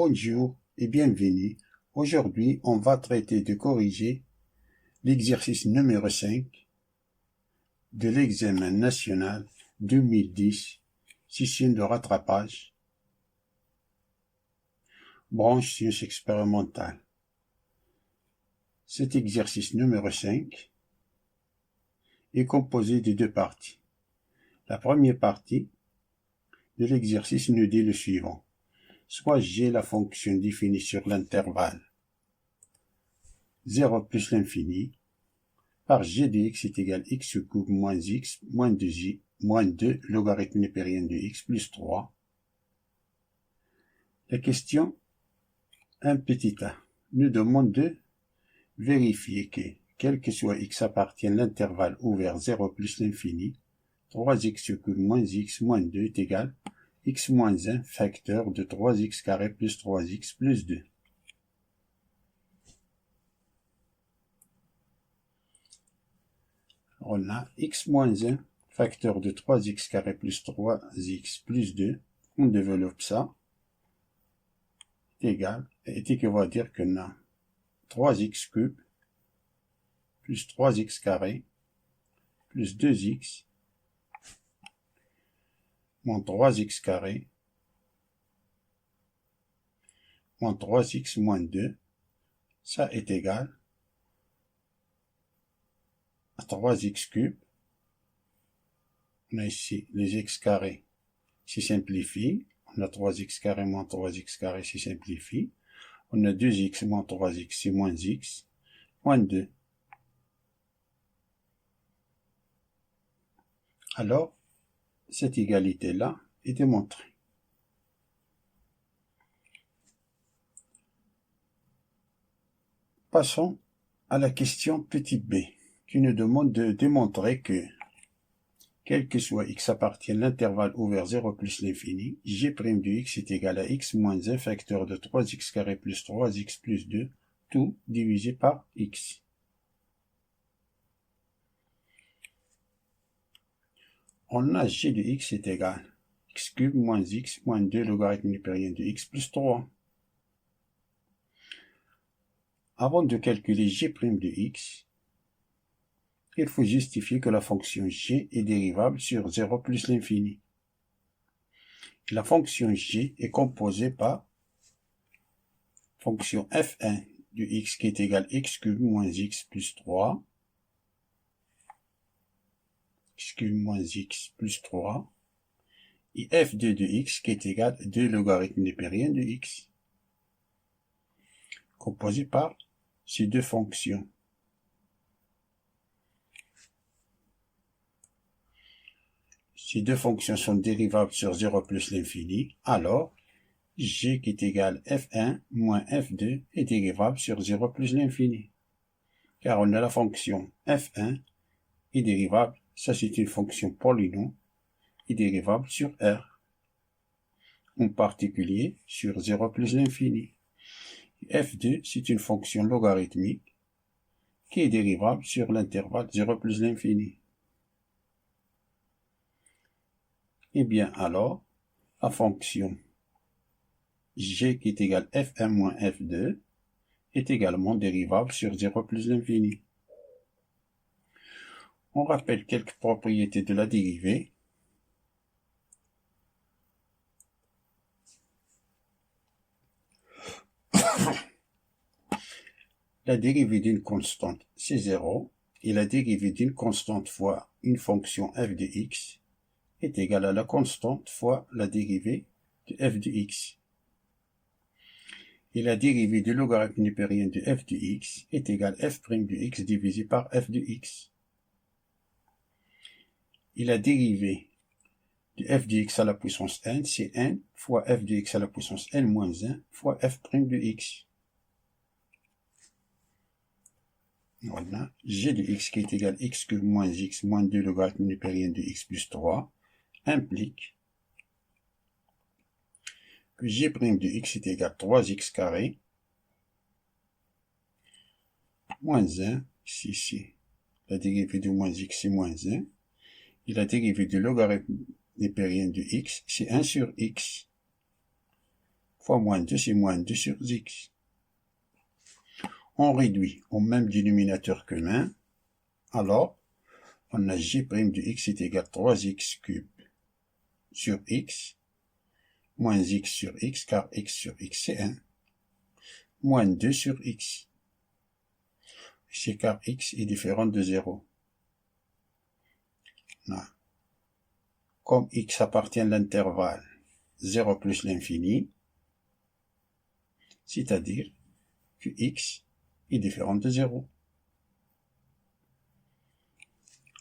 Bonjour et bienvenue. Aujourd'hui, on va traiter de corriger l'exercice numéro 5 de l'examen national 2010, session de rattrapage, branche sciences expérimentales. Cet exercice numéro 5 est composé de deux parties. La première partie de l'exercice nous dit le suivant. Soit j'ai la fonction définie sur l'intervalle 0 plus l'infini par g de x est égal x cube moins x moins 2 logarithme népérien de x plus 3. La question 1 petit a nous demande de vérifier que, quel que soit x appartient à l'intervalle ouvert 0 plus l'infini, 3x cube moins x moins 2 est égal x moins 1 facteur de 3x carré plus 3x plus 2. On a x moins 1 facteur de 3x carré plus 3x plus 2. On développe ça. Est égal. Et qui va dire qu'on a 3x cube plus 3x carré plus 2x moins 3x carré moins 3x moins 2, ça est égal à 3x cube. On a ici les x carrés qui simplifient. On a 3x carré moins 3x carré qui simplifie. On a 2x moins 3x c'est moins x moins 2. Alors, cette égalité-là est démontrée. Passons à la question petit b, qui nous demande de démontrer que, quel que soit x appartient à l'intervalle ouvert 0 plus l'infini, g' de x est égal à x moins 1 facteur de 3x carré plus 3x plus 2, tout divisé par x. On a g de x est égal à x cube moins x moins 2 logarithme népérien de x plus 3. Avant de calculer g' de x, il faut justifier que la fonction g est dérivable sur 0 plus l'infini. La fonction g est composée par fonction f1 de x qui est égal à x cube moins x plus 3, x cube moins x plus 3, et f2 de x qui est égal à 2 logarithme népérien de x, composé par ces deux fonctions. Ces deux fonctions sont dérivables sur 0 plus l'infini, alors g qui est égal à f1 moins f2 est dérivable sur 0 plus l'infini. Car on a la fonction f1 est dérivable, ça c'est une fonction polynôme, est dérivable sur R. En particulier sur 0 plus l'infini. f2 c'est une fonction logarithmique qui est dérivable sur l'intervalle 0 plus l'infini. Et bien alors, la fonction g qui est égal à f1 moins f2 est également dérivable sur 0 plus l'infini. On rappelle quelques propriétés de la dérivée. La dérivée d'une constante, c'est 0, et la dérivée d'une constante fois une fonction f de x est égale à la constante fois la dérivée de f de x. Et la dérivée du logarithme népérien de f de x est égale à f' de x divisé par f de x. Et la dérivée de f de x à la puissance n, c'est n fois f de x à la puissance n moins 1 fois f' de x. Voilà, g de x qui est égal à x cube moins x moins 2 logarithme népérien de x plus 3 implique que g' de x est égal à 3x carré moins 1, ici, la dérivée de moins x c'est moins 1, et la dérivée du logarithme népérien de x c'est 1 sur x fois moins 2, c'est moins 2 sur x. On réduit au même dénominateur que l'un. Alors, on a g' de x est égal à 3x cube sur x, moins x sur x, car x sur x c'est 1, moins 2 sur x. C'est car x est différent de 0. Là. Comme x appartient à l'intervalle 0 plus l'infini, c'est-à-dire que x est différent de 0.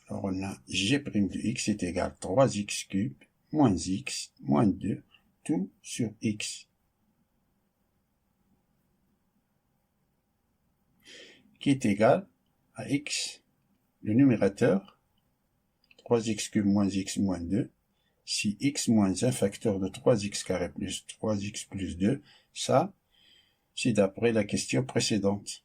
Alors on a g' de x est égal à 3x cube moins x moins 2 tout sur x, qui est égal à x, le numérateur, 3x cube moins x moins 2, si x moins 1 facteur de 3x carré plus 3x plus 2, ça, c'est d'après la question précédente.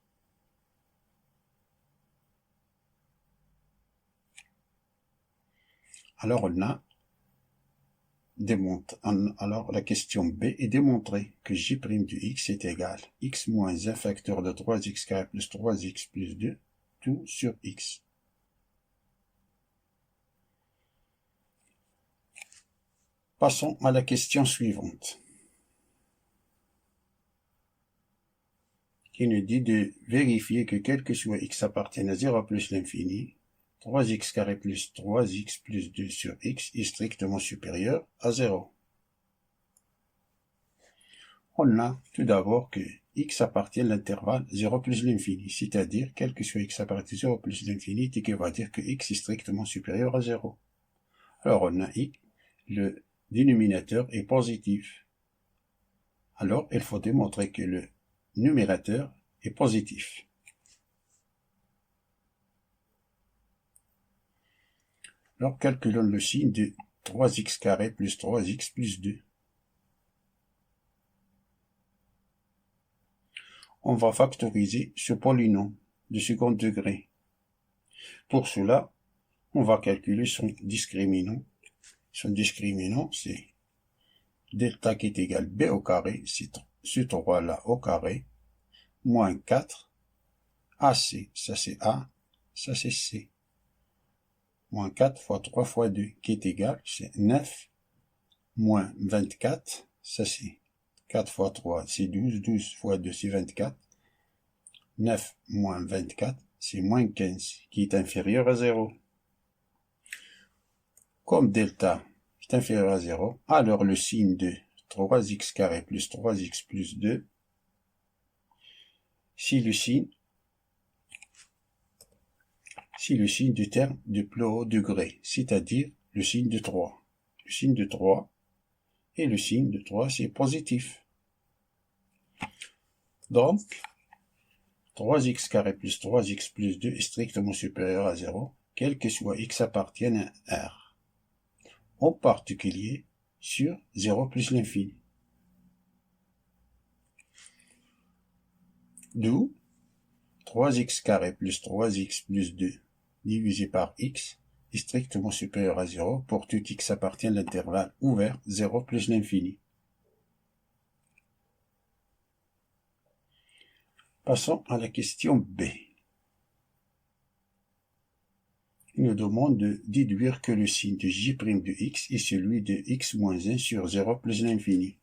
Alors on a alors la question B est démontrée que g' de x est égal à x moins 1 facteur de 3x carré plus 3x plus 2, tout sur x. Passons à la question suivante, qui nous dit de vérifier que quel que soit x appartienne à 0 plus l'infini, 3x carré plus 3x plus 2 sur x est strictement supérieur à 0. On a tout d'abord que x appartient à l'intervalle 0 plus l'infini, c'est-à-dire quel que soit x appartient à 0 plus l'infini, qui va dire que x est strictement supérieur à 0. Alors on a x, le dénominateur est positif. Alors il faut démontrer que le numérateur est positif. Alors calculons le signe de 3x carré plus 3x plus 2. On va factoriser ce polynôme de second degré. Pour cela, on va calculer son discriminant. Son discriminant, c'est delta qui est égal b au carré, c'est ce 3 là au carré, moins 4, AC, ça c'est A, ça c'est C. Moins 4 fois 3 fois 2, qui est égal, c'est 9, moins 24, ça c'est 4 fois 3, c'est 12, 12 fois 2, c'est 24. 9 moins 24, c'est moins 15, qui est inférieur à 0. Comme delta est inférieur à 0, alors le signe de 3x carré plus 3x plus 2, si le signe du terme de plus haut degré, c'est-à-dire le signe de 3. Le signe de 3 et le signe de 3, c'est positif. Donc, 3x carré plus 3x plus 2 est strictement supérieur à 0, quel que soit x appartienne à R. En particulier sur 0 plus l'infini. D'où 3x carré plus 3x plus 2 divisé par x est strictement supérieur à 0 pour tout x appartient à l'intervalle ouvert 0 plus l'infini. Passons à la question B. Il nous demande de déduire que le signe de g' de x est celui de x moins 1 sur 0 plus l'infini.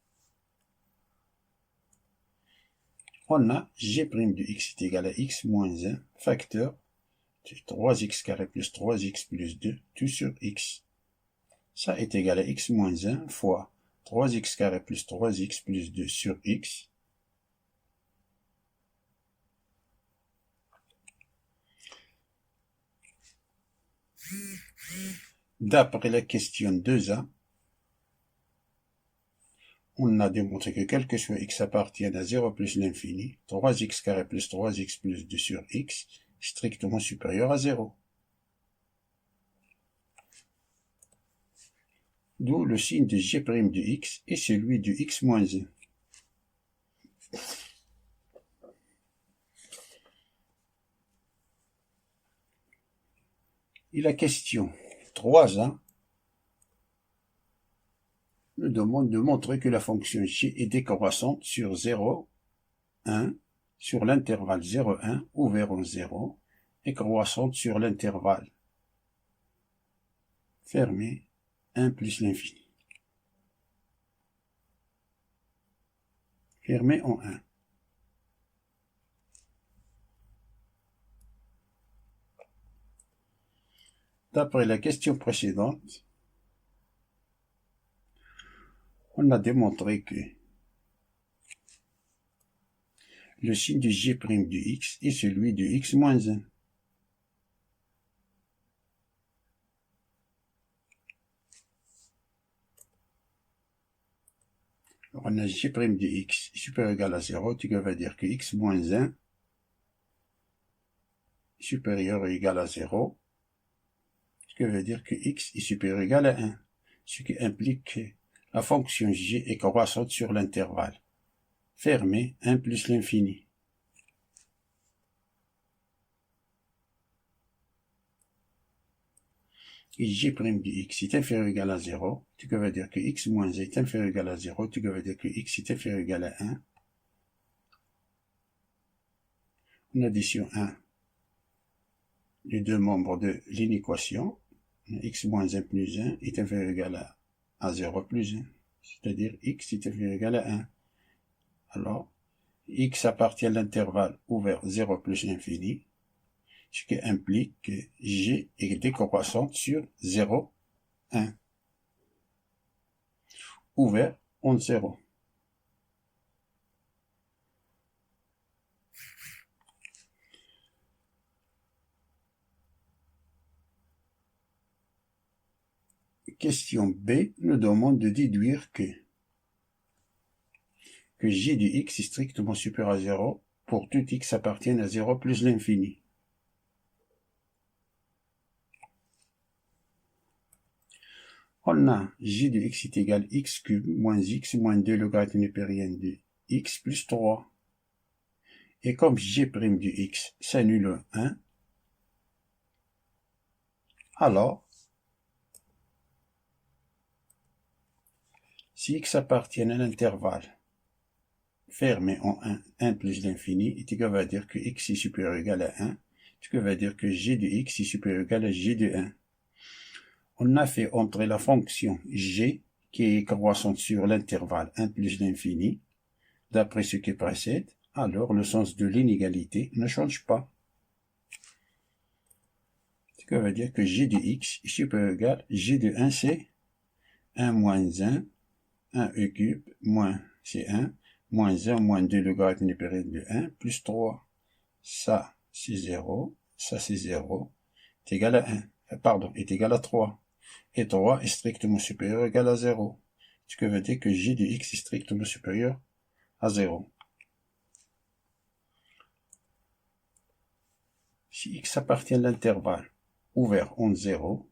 On a g' de x est égal à x moins 1 facteur de 3x carré plus 3x plus 2 tout sur x. Ça est égal à x moins 1 fois 3x carré plus 3x plus 2 sur x. D'après la question 2a, on a démontré que quel que soit x appartienne à 0 plus l'infini, 3x carré plus 3x plus 2 sur x est strictement supérieur à 0. D'où le signe de g' de x est celui de x moins 1. Et la question 3a nous demande de montrer que la fonction j est décroissante sur 0, 1, sur l'intervalle 0, 1, ouvert en 0, et croissante sur l'intervalle fermé 1 plus l'infini. Fermé en 1. D'après la question précédente, on a démontré que le signe du g' du x est celui de x moins 1. Alors on a g' de x supérieur ou égal à 0, ce qui veut dire que x moins 1 supérieur ou égal à 0, ce qui veut dire que x est supérieur ou égal à 1, ce qui implique que la fonction g est croissante sur l'intervalle fermé 1 plus l'infini. Et g' de x est inférieur ou égal à 0, ce qui veut dire que x moins 1 est inférieur ou égal à 0, ce qui veut dire que x est inférieur ou égal à 1. En addition 1, les deux membres de l'inéquation, x moins 1 plus 1 est inférieur ou égal à 0 plus 1, c'est-à-dire x est inférieur ou égal à 1. Alors, x appartient à l'intervalle ouvert 0 plus l'infini, ce qui implique que g est décroissante sur 0, 1, ouvert en 0. Question B nous demande de déduire que g de x est strictement supérieur à 0 pour tout x appartiennent à 0 plus l'infini. On a g de x est égal à x cube moins x moins 2 logarithme népérien de x plus 3. Et comme g' de x s'annule 1, alors, si x appartient à l'intervalle fermé en 1, 1 plus l'infini, ce qui veut dire que x est supérieur ou égal à 1, ce qui veut dire que g de x est supérieur ou égal à g de 1. On a fait entrer la fonction g, qui est croissante sur l'intervalle 1 plus l'infini, d'après ce qui précède, alors le sens de l'inégalité ne change pas. Ce qui veut dire que g de x est supérieur ou égal à g de 1, c'est 1 moins 1, 1e cube, moins c'est 1, moins 1, moins 2 logarithme népérien de 1, plus 3. Ça, c'est 0, ça c'est 0, est égal à 1, pardon, est égal à 3. Et 3 est strictement supérieur ou égal à 0. Ce qui veut dire que g de x est strictement supérieur à 0. Si x appartient à l'intervalle ouvert en 0,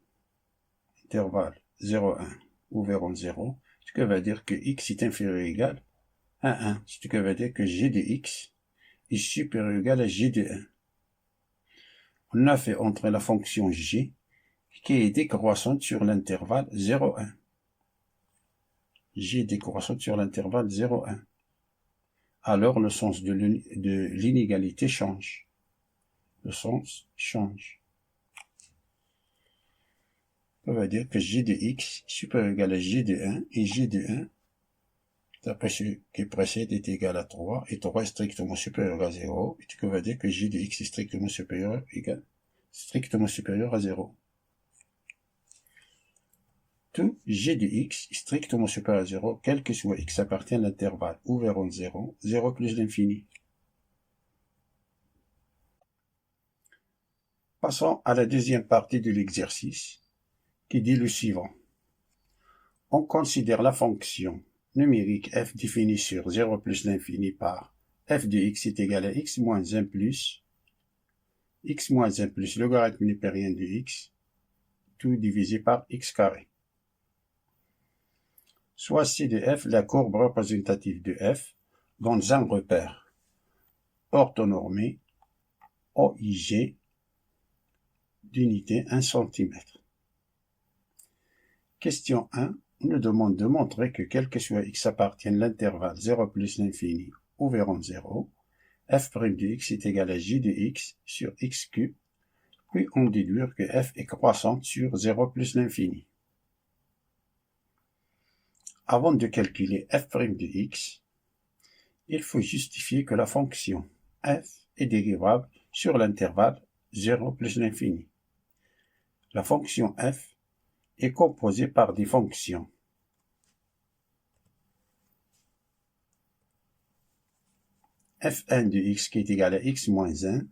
intervalle 0, 1, ouvert en 0, ce qui veut dire que x est inférieur ou égal à 1, ce qui veut dire que g de x est supérieur ou égal à g de 1. On a fait entrer la fonction g, qui est décroissante sur l'intervalle 0, 1. G est décroissante sur l'intervalle 0, 1. Alors le sens de l'inégalité change. Le sens change. Ça veut dire que g de x supérieur ou égal à g de 1 et g de 1, d'après ce qui précède, est égal à 3 et 3 est strictement supérieur à 0, ce qui veut dire que g de x est strictement supérieur à 0. Tout g de x est strictement supérieur à 0, quel que soit x appartient à l'intervalle ouvert en 0, 0 plus l'infini. Passons à la deuxième partie de l'exercice, qui dit le suivant. On considère la fonction numérique f définie sur 0 plus l'infini par f de x est égal à x moins 1 plus logarithme népérien de x, tout divisé par x carré. Soit C de f la courbe représentative de f dans un repère orthonormé OIG d'unité 1 cm. Question 1. on nous demande de montrer que quel que soit x appartienne à l'intervalle 0 plus l'infini ouvert en 0, f' de x est égal à j de x sur x cube, puis on déduit que f est croissante sur 0 plus l'infini. Avant de calculer f' de x, il faut justifier que la fonction f est dérivable sur l'intervalle 0 plus l'infini. La fonction f est composée par des fonctions f1 de x qui est égal à x moins 1,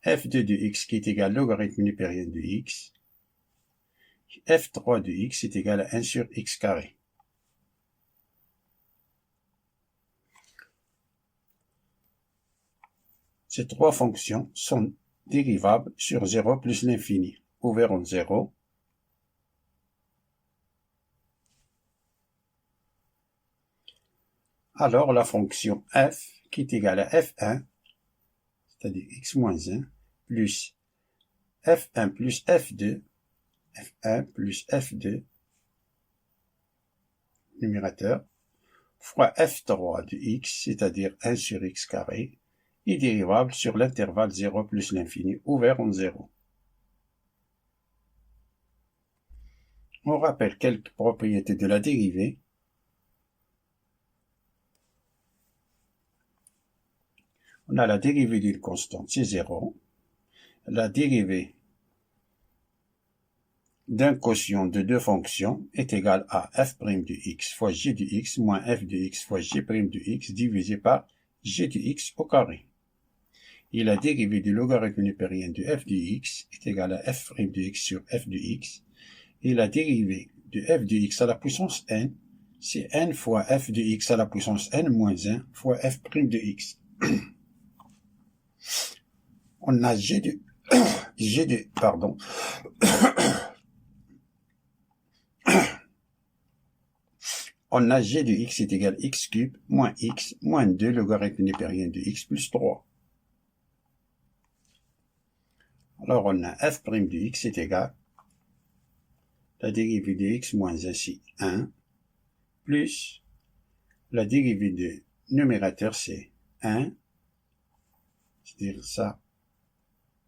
f2 de x qui est égal à logarithme népérien de x, f3 de x est égal à 1 sur x carré. Ces trois fonctions sont dérivables sur 0 plus l'infini, ouvert en 0, alors la fonction f qui est égale à f1, c'est-à-dire x moins 1, plus f1 plus f2, f1 plus f2, numérateur, fois f3 de x, c'est-à-dire 1 sur x carré, est dérivable sur l'intervalle 0 plus l'infini, ouvert en 0. On rappelle quelques propriétés de la dérivée. On a la dérivée d'une constante, c'est 0. La dérivée d'un quotient de deux fonctions est égale à f' de x fois g de x moins f de x fois g' de x divisé par g de x au carré. Et la dérivée du logarithme népérien de f de x est égale à f' de x sur f de x. Et la dérivée de f de x à la puissance n, c'est n fois f de x à la puissance n moins 1 fois f' de x. On a on a g de x est égal à x cube moins x moins 2 logarithme népérien de x plus 3. Alors on a f' de x est égal, la dérivée de x moins 1 c'est 1, plus la dérivée de numérateur c'est 1, c'est-à-dire ça,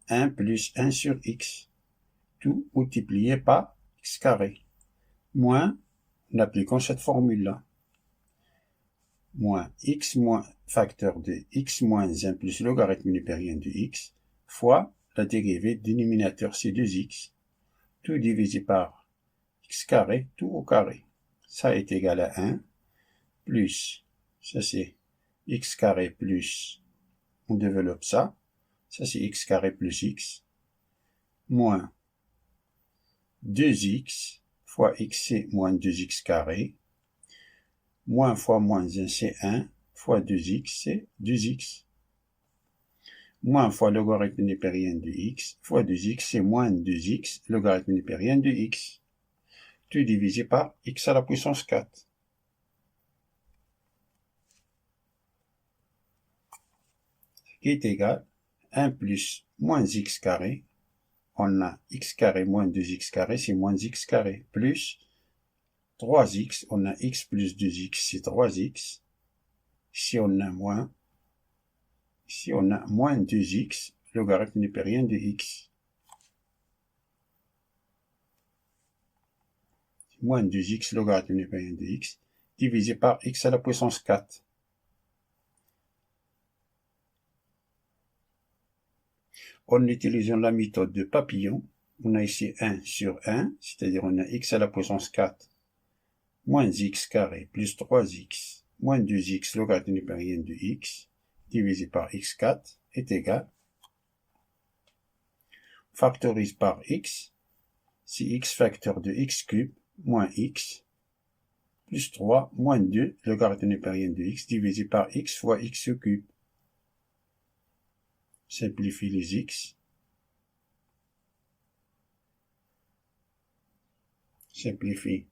1 plus 1 sur x, tout multiplié par x carré, moins, en appliquant cette formule-là, moins x moins facteur de x moins 1 plus logarithme népérien de x, fois la dérivée du dénominateur c'est 2x, tout divisé par x carré, tout au carré. Ça est égal à 1, plus, ça c'est x carré plus, on développe ça, ça c'est x carré plus x, moins 2x fois x c'est moins 2x carré, moins fois moins 1 c'est 1, fois 2x c'est 2x, moins fois logarithme népérien de x, fois 2x c'est moins 2x, logarithme népérien de x, tout divisé par x à la puissance 4. Qui est égal à 1 plus moins x carré, on a x carré moins 2x carré, c'est moins x carré, plus 3x, on a x plus 2x, c'est 3x, ici on a moins 2x, logarithme népérien de x. Moins 2x, logarithme népérien de x, divisé par x à la puissance 4. En utilisant la méthode de Papillon, on a ici 1 sur 1, c'est-à-dire on a x à la puissance 4, moins x carré, plus 3x, moins 2x, logarithme népérien de x, divisé par x4, est égal, on factorise par x, c'est x facteur de x cube, moins x, plus 3, moins 2, logarithme népérien de x, divisé par x fois x au cube. Simplifie les x. Simplifie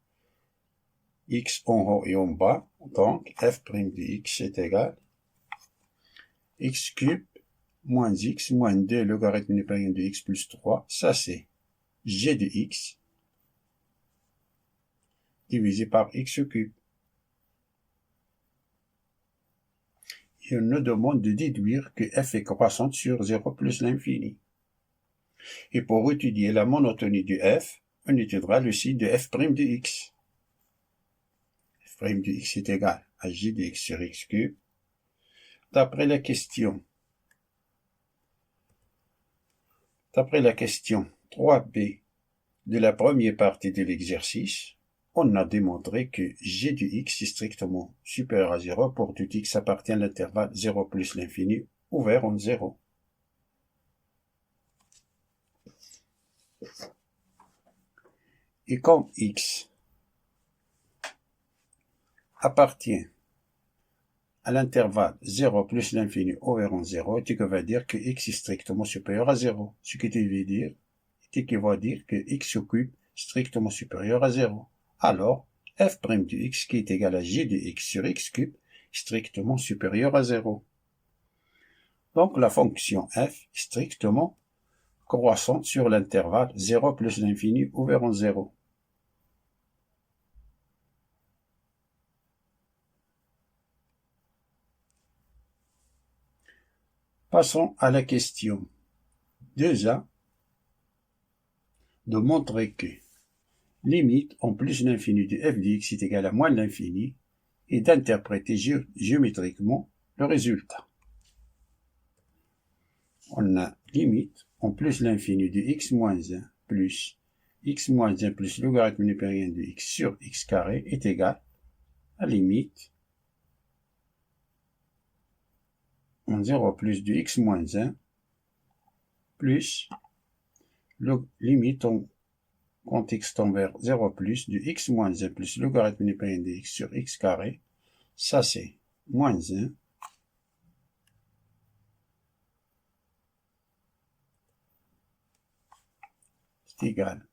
x en haut et en bas. Donc, f' de x est égal x cube moins x moins 2 logarithme népérien de x plus 3. Ça, c'est g de x divisé par x cube. Et on nous demande de déduire que f est croissante sur 0 plus l'infini. Et pour étudier la monotonie du f, on étudiera le signe de f' de x. F' de x est égal à j de x sur x cube. D'après la question 3b de la première partie de l'exercice, on a démontré que g de x est strictement supérieur à 0 pour tout x appartient à l'intervalle 0 plus l'infini ouvert en 0. Et comme x appartient à l'intervalle 0 plus l'infini ouvert en 0, ce qui va dire que x est strictement supérieur à 0. Ce qui veut dire, que x au cube est strictement supérieur à 0. Alors, f' de x qui est égal à j de x sur x cube est strictement supérieur à 0. Donc la fonction f est strictement croissante sur l'intervalle 0 plus l'infini ouvert en 0. Passons à la question 2a de montrer que limite en plus l'infini de f de x est égal à moins l'infini et d'interpréter géométriquement le résultat. On a limite en plus l'infini de x moins 1 plus x moins 1 plus logarithme népérien de x sur x carré est égal à limite en 0 plus de x moins 1 plus limite en contexte vers 0 plus de x moins 1 plus logarithme népérien de x sur x carré. Ça c'est moins 1 c'est égal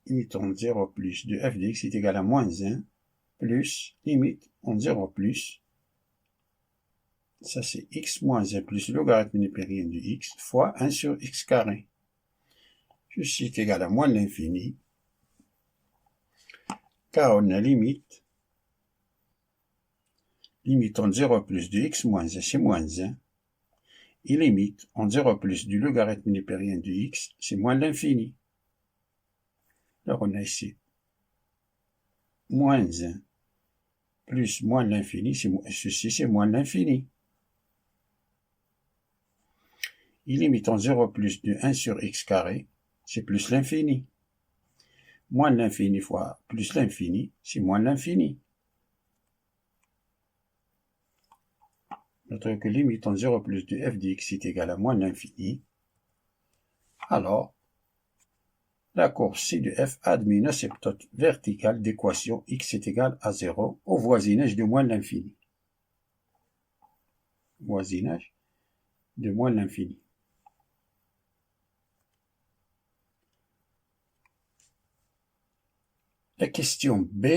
limite en 0 plus de f de x est égal à moins 1 plus limite en 0 plus, ça c'est x moins 1 plus logarithme népérien de x fois 1 sur x carré. Ceci est égal à moins l'infini, car on a limite en 0 plus de x moins 1 c'est moins 1, et limite en 0 plus du logarithme népérien de x c'est moins l'infini. Alors on a ici moins 1 plus moins l'infini, ceci c'est moins l'infini. Et limite en 0 plus de 1 sur x carré, c'est plus l'infini. Moins l'infini fois plus l'infini, c'est moins l'infini. Notre que limite en 0 plus de f de x est égal à moins l'infini. Alors, la courbe C de f admet une asymptote verticale d'équation x est égal à 0 au voisinage de moins l'infini. Voisinage de moins l'infini. La question B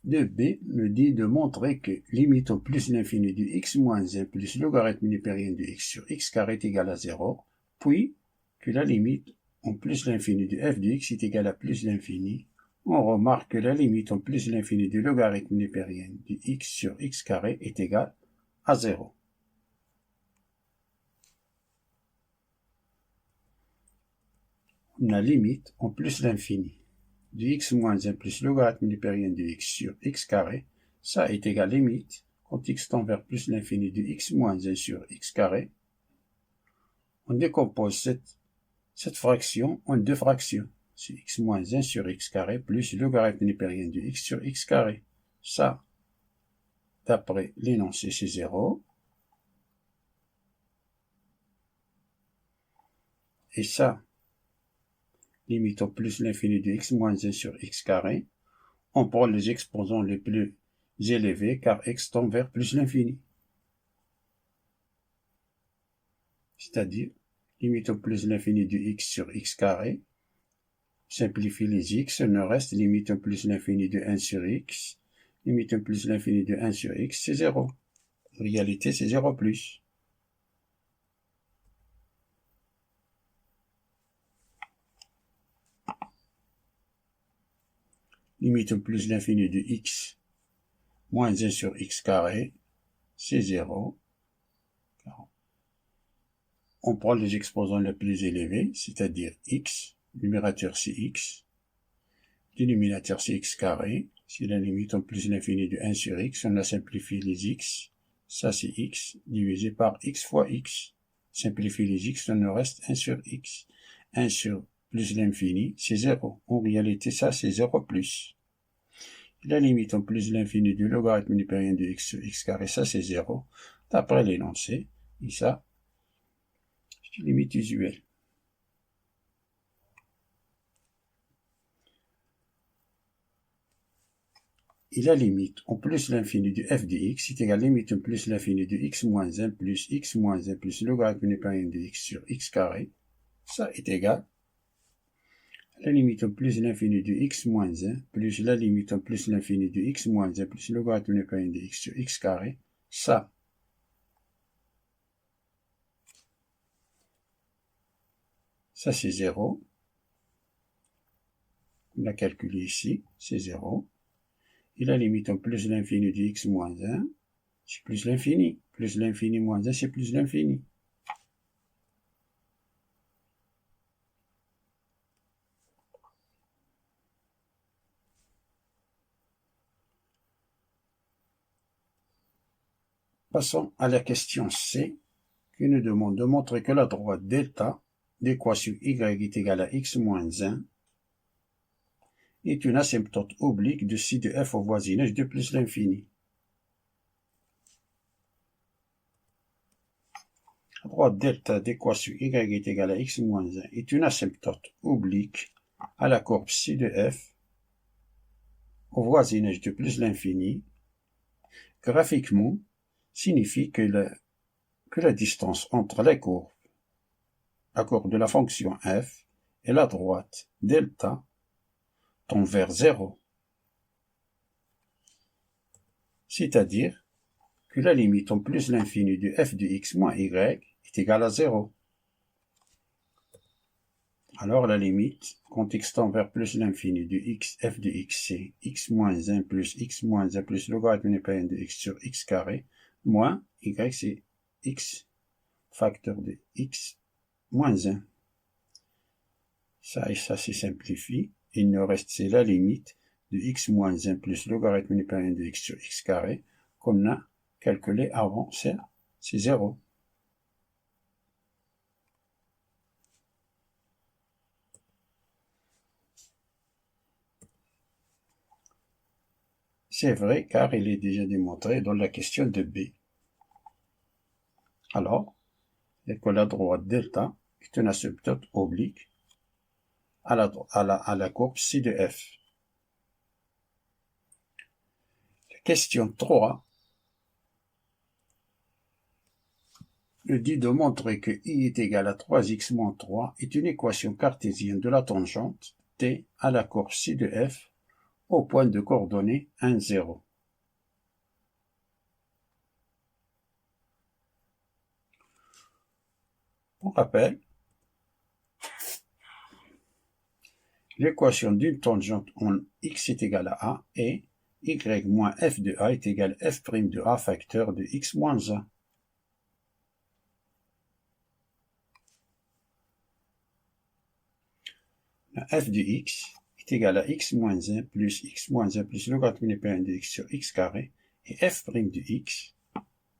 de B me dit de montrer que limite au plus l'infini de x moins 1 plus logarithme népérien de x sur x carré est égal à 0, puis que la limite en plus l'infini de f de x est égal à plus l'infini. On remarque que la limite en plus l'infini de logarithme népérien de x sur x carré est égale à 0. On a limite en plus l'infini de x moins 1 plus logarithme népérien de x sur x carré, ça est égal à limite quand x tend vers plus l'infini de x moins 1 sur x carré. On décompose cette fraction en deux fractions. C'est x moins 1 sur x carré plus logarithme népérien de x sur x carré. Ça, d'après l'énoncé, c'est 0. Et ça, limite au plus l'infini de x moins 1 sur x carré. On prend les exposants les plus élevés car x tend vers plus l'infini. C'est-à-dire, limite au plus l'infini de x sur x carré. Simplifie les x, il nous reste limite au plus l'infini de 1 sur x. Limite au plus l'infini de 1 sur x, c'est 0. En réalité, c'est 0 plus. limite plus l'infini de x moins 1 sur x carré, c'est 0. On prend les exposants les plus élevés, c'est-à-dire x, numérateur c'est x, dénominateur c'est x carré, si la limite en plus l'infini de 1 sur x, on a simplifié les x, ça c'est x, divisé par x fois x. Simplifier les x, on nous reste 1 sur x. 1 sur plus l'infini, c'est 0. En réalité, ça c'est 0 plus. La limite en plus l'infini du logarithme népérien de x sur x carré, ça c'est 0. D'après l'énoncé, et ça, c'est une limite usuelle. Et la limite en plus l'infini de f de x est égal à la limite en plus l'infini de x moins 1 plus x moins 1 plus le logarithme népérien de x sur x carré, ça est égal à la limite en plus l'infini de x moins 1 plus la limite en plus l'infini de x moins 1 plus le logarithme népérien de x sur x carré, ça c'est 0. On a calculé ici, c'est 0. Et la limite en plus l'infini de x moins 1, c'est plus l'infini. Plus l'infini moins 1, c'est plus l'infini. Passons à la question C, qui nous demande de montrer que la droite delta d'équation y est égale à x moins 1 est une asymptote oblique de ci de f au voisinage de plus l'infini. La droite delta d'équation y est égale à x moins 1 est une asymptote oblique à la courbe ci de f au voisinage de plus l'infini. Graphiquement, signifie que la distance entre la courbe de la fonction f et la droite delta tend vers 0. C'est-à-dire que la limite en plus l'infini de f de x moins y est égale à 0. Alors la limite, quand x tend vers plus l'infini de x, f de x, c'est x moins 1 plus x moins 1 plus le logarithme népérien de x sur x carré, moins y, c'est x facteur de x moins 1. Ça et ça se simplifie. Il nous reste, c'est la limite de x moins 1 plus le logarithme népérien de x sur x carré qu'on a calculé avant, c'est 0. C'est vrai car il est déjà démontré dans la question de B. Alors, que la droite delta est une asymptote oblique à la courbe ci de f. La question 3 nous dit de montrer que i est égal à 3x moins 3 est une équation cartésienne de la tangente t à la courbe ci de f au point de coordonnées 1, 0. On rappelle, l'équation d'une tangente en x est égal à a et y moins f de a est égal à f' de a facteur de x moins 1. F de x est égal à x moins 1 plus x moins 1 plus le logarithme népérien de x sur x carré et f' de x,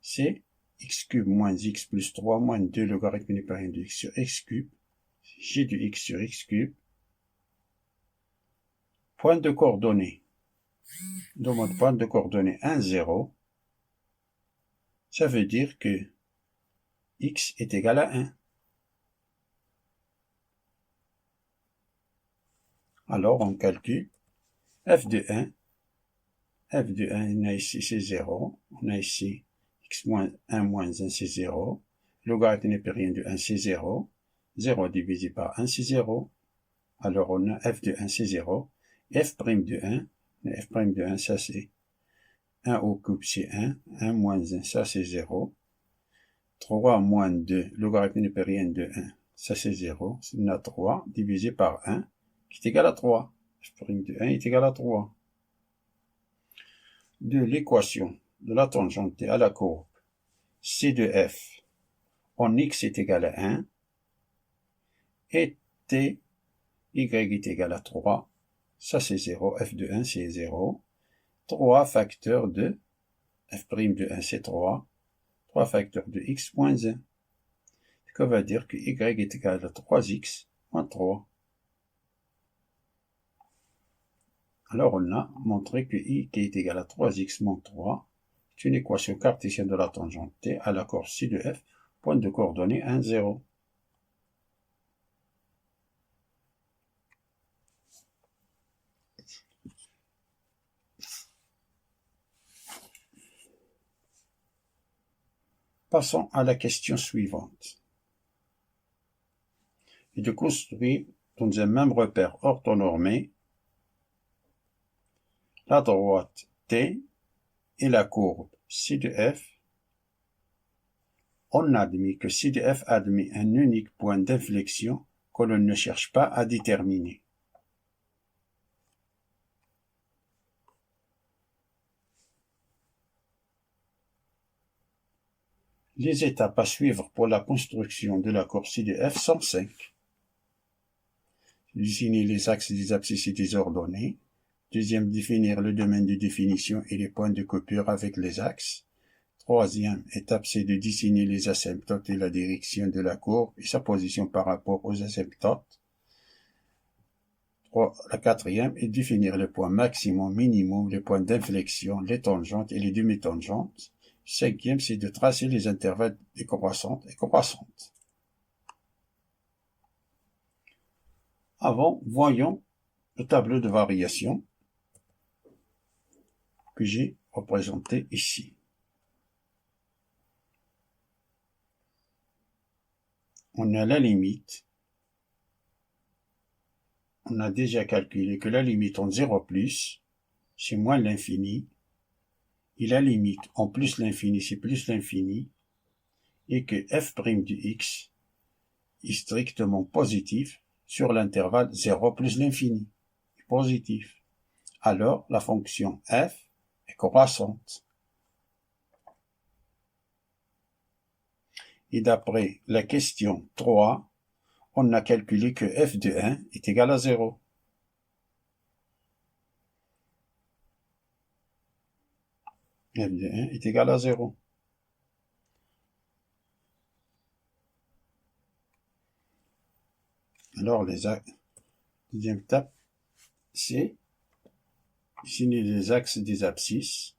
c'est x cube moins x plus 3 moins 2 logarithme népérien de x sur x cube, g de x sur x cube, point de coordonnées. Demande point de coordonnées 1, 0, ça veut dire que x est égal à 1. Alors on calcule f de 1, on a ici c'est 0, on a ici x moins 1 moins 1 c'est 0, le logarithme népérien de 1 c'est 0, 0 divisé par 1 c'est 0, alors on a f de 1 c'est 0, f' de 1, f' de 1 ça c'est 1 au cube c'est 1, 1 moins 1 ça c'est 0, 3 moins 2, le logarithme népérien de 1 ça c'est 0, on a 3 divisé par 1 qui est égal à 3. f' de 1 est égal à 3. De l'équation de la tangente T à la courbe C de f en x est égal à 1 et T, y est égal à 3. Ça c'est 0, f de 1 c'est 0. 3 facteurs de f' de 1 c'est 3. 3 facteurs de x moins 1. Ce qui va dire que y est égal à 3x moins 3. Alors on a montré que y qui est égal à 3x moins 3 est une équation cartésienne de la tangente T à la courbe C de f, point de coordonnées 1, 0. Passons à la question suivante. Et de construire dans un même repère orthonormé la droite T et la courbe C de f. On admet que C de f admet un unique point d'inflexion que l'on ne cherche pas à déterminer. Les étapes à suivre pour la construction de la courbe C de f sont 5. Définir les axes des abscisses et des ordonnées. Deuxième, définir le domaine de définition et les points de coupure avec les axes. Troisième étape, c'est de dessiner les asymptotes et la direction de la courbe et sa position par rapport aux asymptotes. La quatrième est de définir le point maximum, minimum, les points d'inflexion, les tangentes et les demi-tangentes. Cinquième, c'est de tracer les intervalles décroissantes et croissantes. Avant, voyons le tableau de variation que j'ai représenté ici. On a la limite. On a déjà calculé que la limite en 0 plus, c'est moins l'infini. Et la limite en plus l'infini, c'est plus l'infini. Et que f' de x est strictement positif sur l'intervalle 0 plus l'infini. Positif. Alors, la fonction f est croissante. Et d'après la question 3, on a calculé que f de 1 est égal à 0. f de 1 est égal à 0. Alors, deuxième étape, c'est dessiner les axes des abscisses.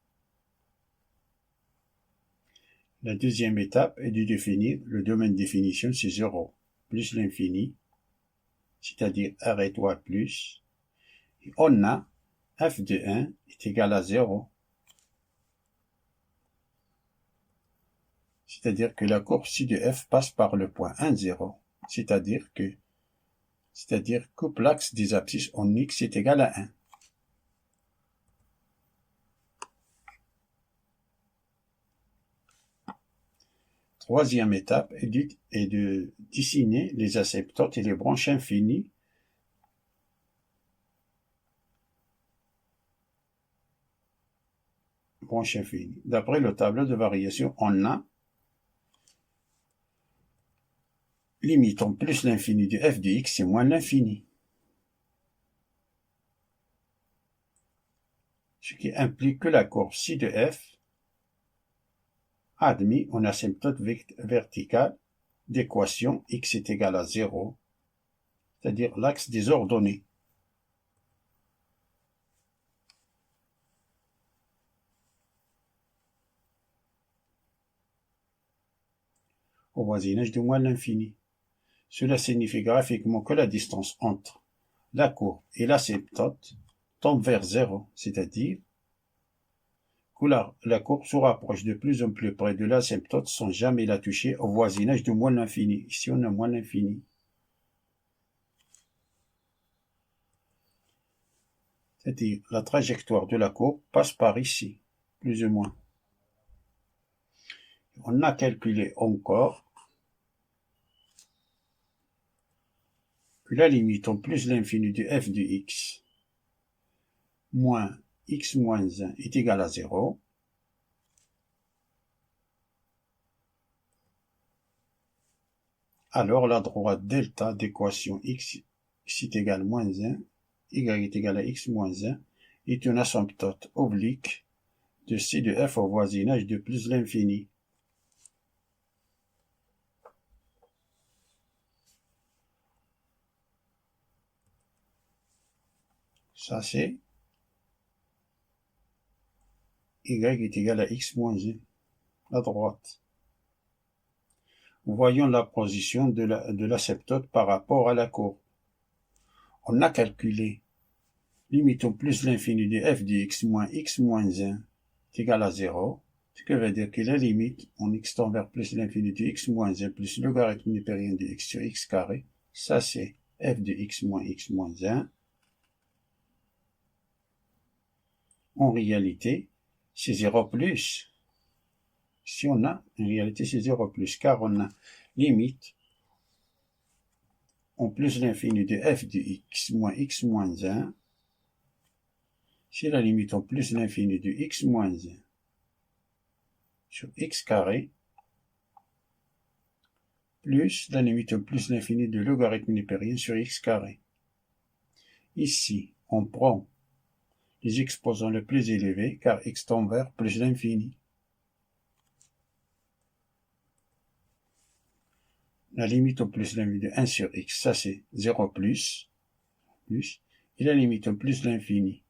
La deuxième étape est de définir le domaine de définition, c'est 0 plus l'infini, c'est-à-dire r étoile plus. Et on a f de 1 est égal à 0. C'est-à-dire que la courbe ci de f passe par le point 1, 0. C'est-à-dire que l'axe des abscisses en x est égal à 1. Troisième étape est de dessiner les asymptotes et les branches infinies. Branches infinies. D'après le tableau de variation, on a limite en plus l'infini de f de x et moins l'infini. Ce qui implique que la courbe ci de f admet une asymptote verticale d'équation x est égal à 0, c'est-à-dire l'axe des ordonnées. Au voisinage de moins l'infini. Cela signifie graphiquement que la distance entre la courbe et l'asymptote tombe vers 0, c'est-à-dire que la courbe se rapproche de plus en plus près de l'asymptote sans jamais la toucher au voisinage de moins l'infini. Ici, on a moins l'infini. C'est-à-dire la trajectoire de la courbe passe par ici, plus ou moins. On a calculé encore que la limite en plus l'infini de f de x moins x moins 1 est égal à 0, alors la droite delta d'équation x est égal à moins 1, y est égal à x moins 1, est une asymptote oblique de C de f au voisinage de plus l'infini. Ça c'est y est égal à x moins 1, la droite. Voyons la position de l'asymptote par rapport à la courbe. On a calculé limite au plus l'infini de f de x moins 1 est égal à 0, ce qui veut dire que la limite en x tend vers plus l'infini de x moins 1 plus le logarithme népérien de x sur x carré, ça c'est f de x moins 1. En réalité, c'est 0 plus. Si on a, en réalité c'est 0 plus, car on a limite en plus l'infini de f de x moins 1, c'est la limite en plus l'infini de x moins 1 sur x carré, plus la limite en plus l'infini de logarithme népérien sur x carré. Ici, on prend les exposants les plus élevés, car x tend vers plus l'infini. La limite au plus l'infini de 1 sur x, ça c'est 0 plus, et la limite au plus l'infini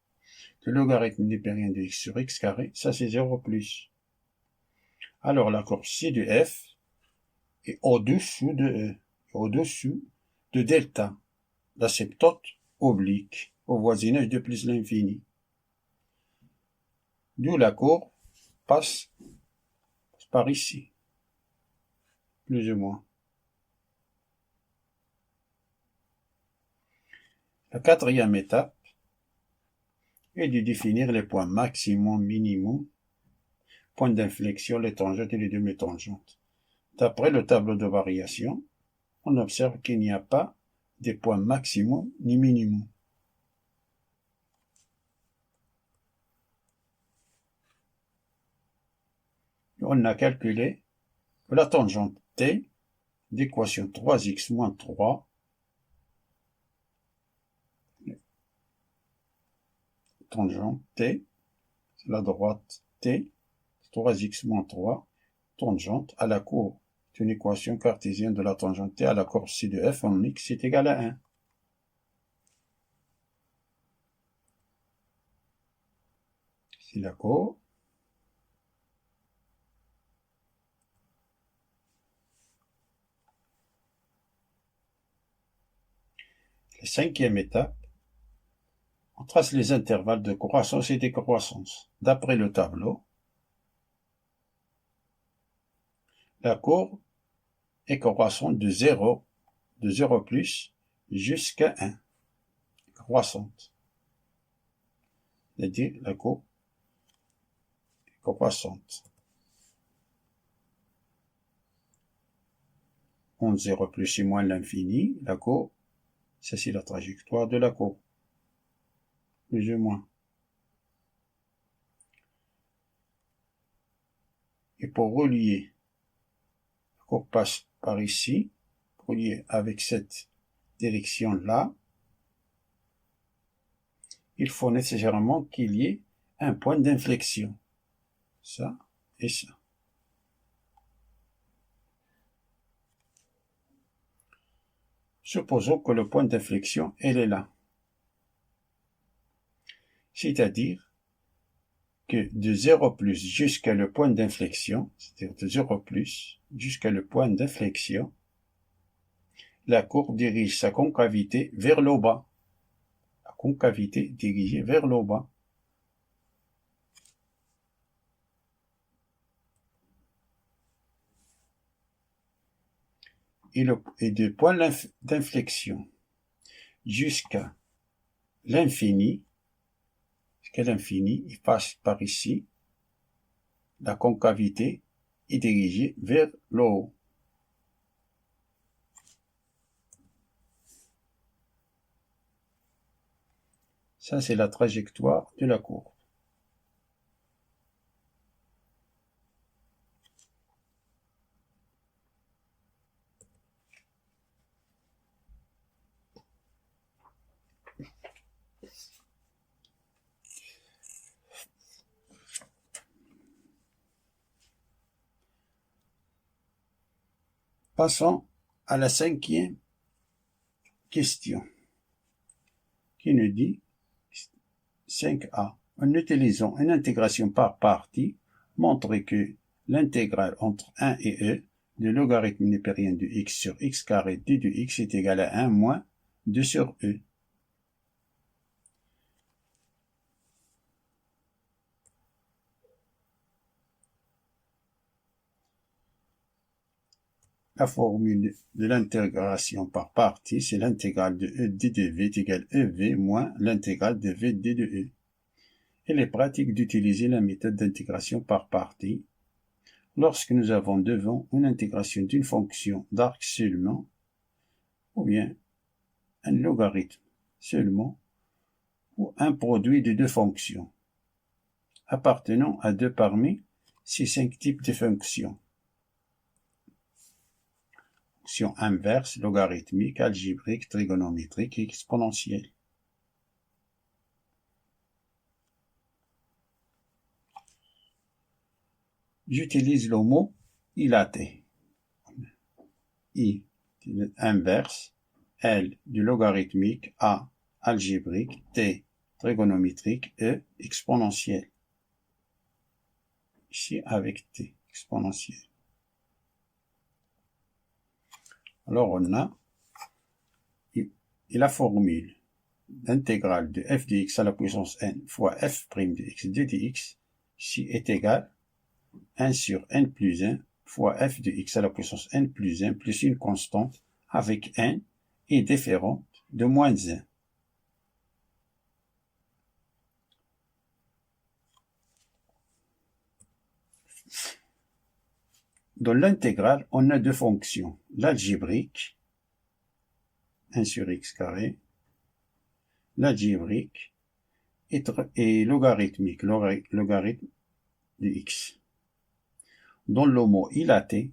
de logarithme népérien de x sur x carré, ça c'est 0 plus. Alors la courbe C de f est au-dessous de delta, l'asymptote oblique au voisinage de plus l'infini. D'où la courbe passe par ici, plus ou moins. La quatrième étape est de définir les points maximum, minimum, points d'inflexion, les tangentes et les demi-tangentes. D'après le tableau de variation, on observe qu'il n'y a pas de points maximum ni minimum. On a calculé que la tangente t d'équation 3x moins 3, tangente t, c'est la droite t, 3x moins 3, tangente à la courbe. C'est une équation cartésienne de la tangente t à la courbe C de f en x est égal à 1. C'est la courbe. La cinquième étape, on trace les intervalles de croissance et décroissance. D'après le tableau, la courbe est croissante de 0 plus, jusqu'à 1. Croissante. C'est-à-dire la courbe est croissante. En 0 plus et moins l'infini, la courbe, ça c'est la trajectoire de la courbe. Plus ou moins. Et pour relier, la courbe passe par ici, relier avec cette direction-là, il faut nécessairement qu'il y ait un point d'inflexion. Ça et ça. Supposons que le point d'inflexion, elle est là. C'est-à-dire que de 0 plus jusqu'à le point d'inflexion, c'est-à-dire de 0 plus jusqu'à le point d'inflexion, la courbe dirige sa concavité vers le bas. La concavité dirigée vers le bas. Et de point d'inflexion jusqu'à l'infini, il passe par ici, la concavité est dirigée vers le haut. Ça, c'est la trajectoire de la courbe. Passons à la 5e question qui nous dit 5a. En utilisant une intégration par partie, montrez que l'intégrale entre 1 et e de logarithme népérien de x sur x carré d de x est égal à 1 moins 2 sur e. La formule de l'intégration par partie, c'est l'intégrale de e d de v est égale ev moins l'intégrale de v d de e. Il est pratique d'utiliser la méthode d'intégration par partie lorsque nous avons devant une intégration d'une fonction d'arc seulement, ou bien un logarithme seulement, ou un produit de deux fonctions, appartenant à deux parmi ces 5 types de fonctions. Fonction inverse, logarithmique, algébrique, trigonométrique et exponentielle. J'utilise le mot ilaté. I, inverse, L, du logarithmique, A, algébrique, T, trigonométrique, E, exponentielle. Ici avec T, exponentielle. Alors on a la formule l'intégrale de f de x à la puissance n fois f' de x d de x ici est égale 1 sur n plus 1 fois f de x à la puissance n plus 1 plus une constante avec n et différente de moins 1. Dans l'intégrale, on a deux fonctions, l'algébrique, 1 sur x carré, l'algébrique et logarithmique, logarithme de x. Dans le mot ilaté,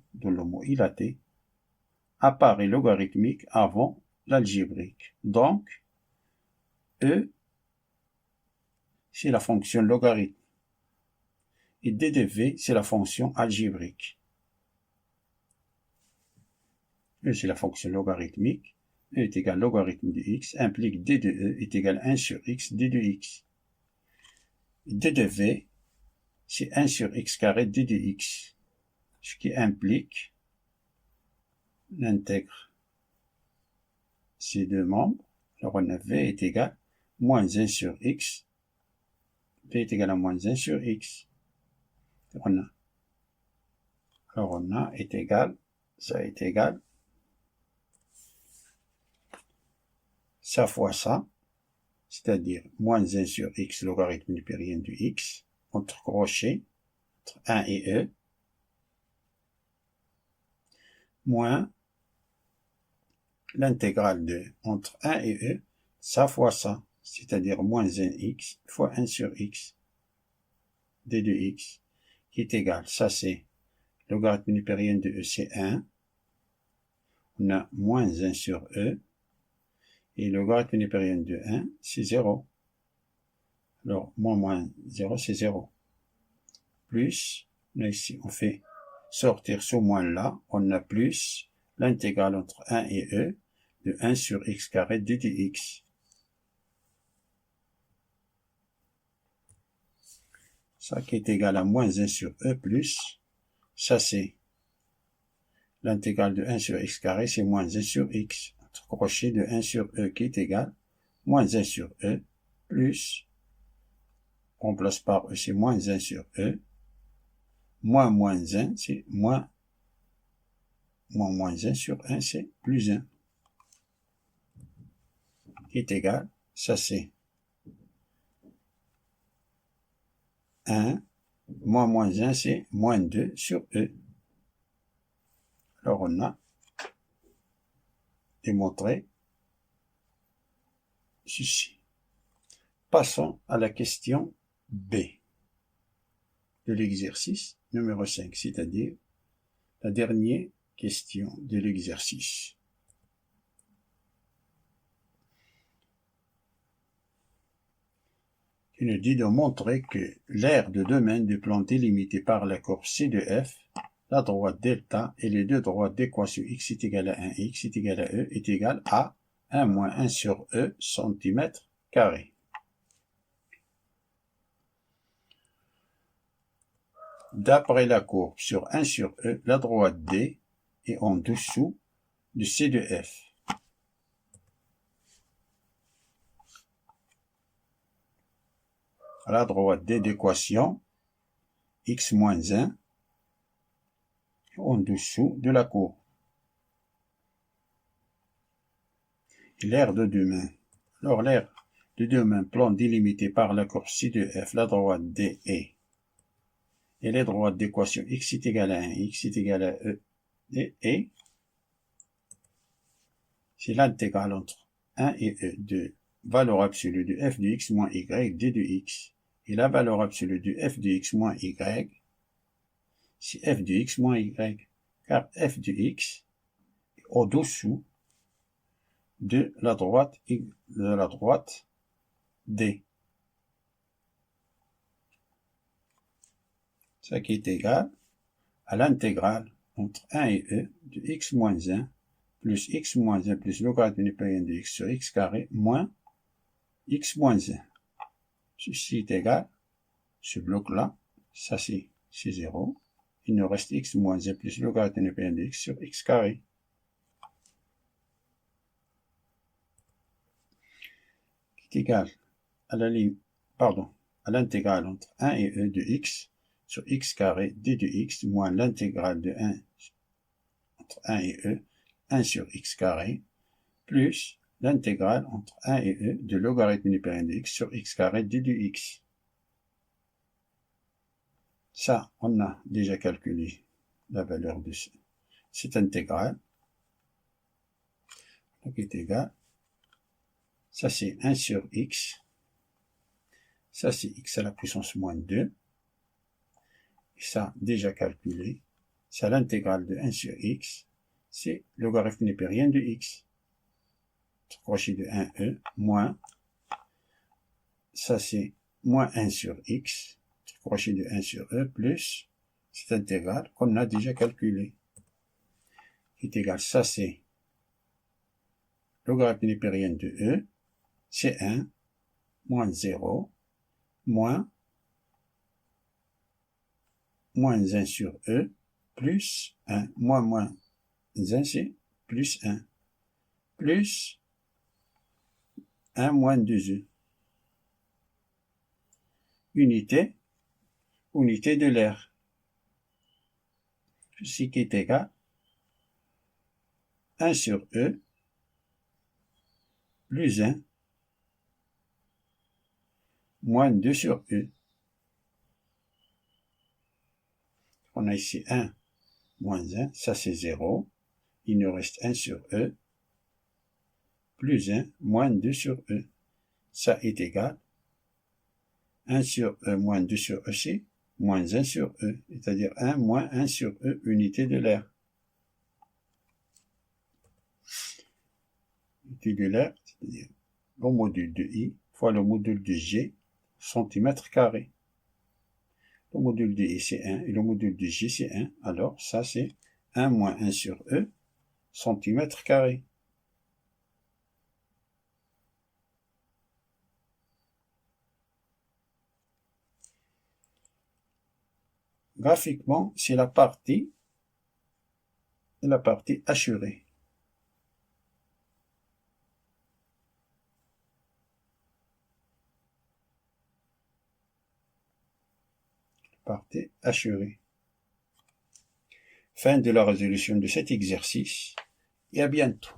apparaît logarithmique avant l'algébrique. Donc, E, c'est la fonction logarithme. Et d de v, c'est la fonction algébrique. E, c'est la fonction logarithmique. E est égal logarithme de x, implique d de e est égal 1 sur x, d de x. D de v, c'est 1 sur x carré d de x, ce qui implique l'intègre ces deux membres. Alors on a v est égal moins 1 sur x, v est égal à moins 1 sur x. Alors on a est égal, ça est égal, ça fois ça, c'est-à-dire moins 1 sur x logarithme népérien de x, entre crochets, entre 1 et e, moins l'intégrale de entre 1 et e, ça fois ça, c'est-à-dire moins 1x fois 1 sur x, d de x, qui est égal, ça c'est logarithme népérien de e, c'est 1, on a moins 1 sur e, et le logarithme népérien de 1, c'est 0. Alors, moins 0, c'est 0. Plus, là ici, on fait sortir ce moins là, on a plus l'intégrale entre 1 et e de 1 sur x carré d de x. Ça qui est égal à moins 1 sur e plus, ça c'est l'intégrale de 1 sur x carré, c'est moins 1 sur x. Entre crochet de 1 sur e qui est égal moins 1 sur e plus, on remplace par e, c'est moins 1 sur e, moins 1, c'est moins 1 sur 1, c'est plus 1, qui est égal, ça c'est 1, moins 1, c'est moins 2 sur e. Alors on a démontré ceci. Passons à la question B de l'exercice numéro 5, c'est-à-dire la dernière question de l'exercice. Il nous dit de montrer que l'aire de domaine du plan délimité par la courbe C de F, la droite delta et les deux droites d'équation x est égal à 1 et x est égal à E est égal à 1 moins 1 sur E centimètres carrés. D'après la courbe sur 1 sur E, la droite D est en dessous de C de F. À la droite D d'équation x moins 1 en dessous de la courbe. L'aire de domaine. Alors l'aire de domaine plan délimité par la courbe C de F, la droite D est et les droites d'équation x est égal à 1, x est égal à E et c'est l'intégrale entre 1 et E de valeur absolue de f de x moins y d de x. Et la valeur absolue de f de x moins y, c'est f de x moins y, car f de x est au-dessous de la droite D. Ce qui est égal à l'intégrale entre 1 et E de x moins 1 plus x moins 1 plus logarithme népérien de x sur x carré moins x moins 1. Ceci est égal, ce bloc-là, ça c'est 0. Il nous reste x moins 1 plus logarithme népérien de x sur x carré. Qui est égal à à l'intégrale entre 1 et E de x sur x carré d de x moins l'intégrale de 1 entre 1 et E, 1 sur x carré, plus l'intégrale entre 1 et E de logarithme népérien de x sur x carré d de x. Ça, on a déjà calculé la valeur de cette intégrale. Donc, est égal. Ça, c'est 1 sur x. Ça, c'est x à la puissance moins 2. Et ça, déjà calculé. C'est l'intégrale de 1 sur x. C'est le logarithme népérien de x. Crochet de 1e, moins. Ça, c'est moins 1 sur x. Crochet de 1 sur e, plus cette intégrale qu'on a déjà calculée. Qui est égal, ça, c'est logarithme népérien de e. C'est 1, moins 0, moins 1 sur E, plus 1, moins 1, c'est plus 1, plus 1 moins 2E. Unité de l'aire. Ceci qui est égal 1 sur E, plus 1, moins 2 sur E. On a ici 1, moins 1, ça c'est 0. Il nous reste 1 sur E, plus 1, moins 2 sur E. Ça est égal 1 sur E moins 2 sur E, c'est moins 1 sur E, c'est-à-dire 1 moins 1 sur E, unité de l'aire. Unité de l'aire, c'est-à-dire le module de I fois le module de G, centimètre carré. Le module de I c'est 1 et le module de G c'est 1. Alors ça c'est 1 moins 1 sur E, centimètre carré. Graphiquement, c'est la partie assurée. Partie assurée. Fin de la résolution de cet exercice et à bientôt.